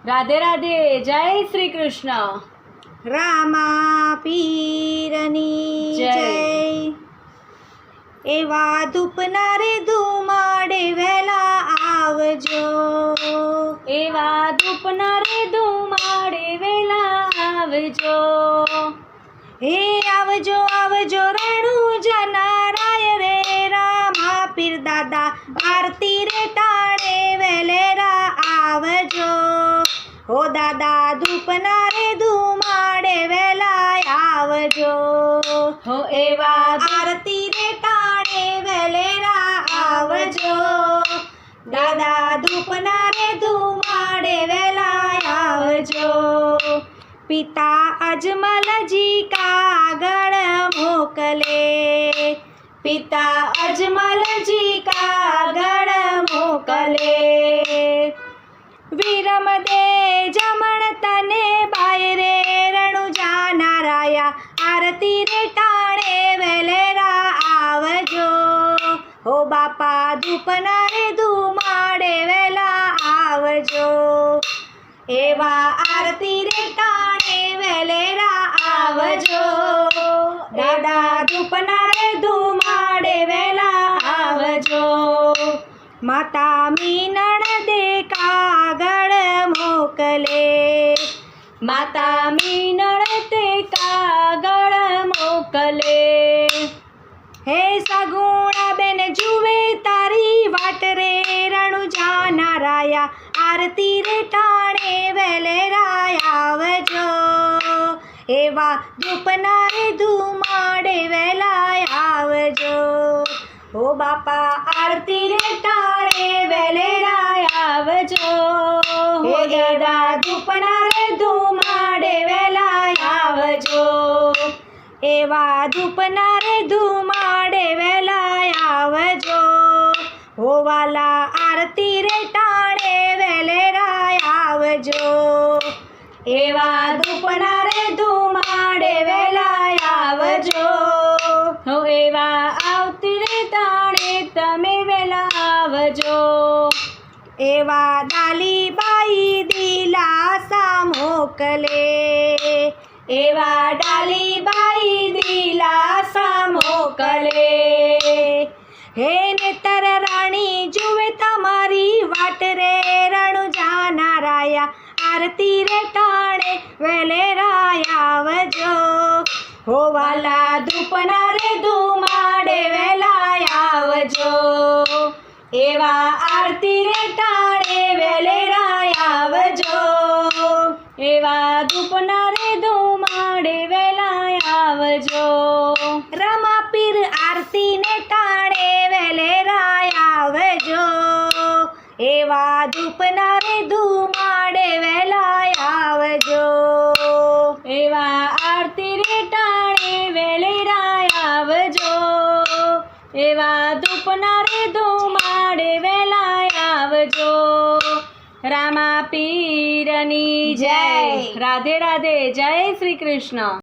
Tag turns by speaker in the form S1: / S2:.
S1: રાધે રાધે, જય શ્રી કૃષ્ણ.
S2: રામા પીરની
S1: જય.
S2: જય. એવા ધૂપના રે ધુમાડે વહેલા આવજો.
S1: એવા ધૂપના રે ધુમાડે વેલા આવજો.
S2: હે આવજો આવજો રણુજા રાય રે રામા પીર દાદા આરતી રે ટાણે વેલેરા આવજો. હો દાદા ધૂપના રે ધુમાડે વેલા આવજો.
S1: હો એવા
S2: આરતી રે ટાણે વેલેરા આવજો. દાદા ધૂપના રે ધુમાડે વેલા આવજો. પિતા અજમલજી કાગળ મોકલે. પિતા અજમલજી કાગળ મોકલે. વિરમ દે જમણ તને બાય રે રણુજા નારાયા આરતી રે ટાણે વેલેરા આવજો. હો બાપા ધૂપના રે ધુમાડે વેલા આવજો. એવા આરતી રે ટાણે વેલેરા આવજો. દાદા ધૂપના રે ધુમાડે વેલા આવજો. માતા મીનળ દે કાગળ મોકલે.
S1: માતા મીનળ તે કાગળ મોકલે.
S2: હે સગુણા બેન જુએ તારી વાટ રે રણુજા નારાયા આરતી રે ટાણે વેલેરા આવજો. એવા ધૂપના રે ધુમાડે વેલા આવજો. હો બાપા આરતી રે ટાણે વેલેરા આવજો. હે દાદા ધૂપના રે ધુમાડે વેલા આવજો. એવા ધૂપના રે ધુમાડે વેલા આવજો. હો વાલા આરતી રે ટાણે વેલેરા આવજો. એવા ધૂપના રે ધુમાડે વેલા આવજો.
S1: હો એવા આવતી રે તાણે તમે વેલા આવજો.
S2: એવા ડાલીબાઈ દિલાસા મોકલે. એવા ડાલીબાઈ દિલાસા મોકલે. હે નેતર રાણી જુએ તમારી વાટ રે રણુજા નારાયા આરતી રે ટાણે વેલેરા આવજો. હો વાલા ધૂપના રે ધુમાડે વેલા આવજો. એવા આરતી રે ટાણે વેલેરા આવજો.
S1: એવા ધૂપના રે ધુમાડે વેલા આવજો.
S2: રમા પીર આરતી ને ટાણે વેલેરા આવજો. એવા ધૂપના રે ધુમાડે વેલા આવજો.
S1: એવા આરતી રે ટાણે વેલેરા આવજો. એવા ધૂપના રે ધુમાડે વેલા આવજો. રામા પીરની જય.
S2: જય.
S1: રાધે રાધે, જય શ્રી કૃષ્ણ.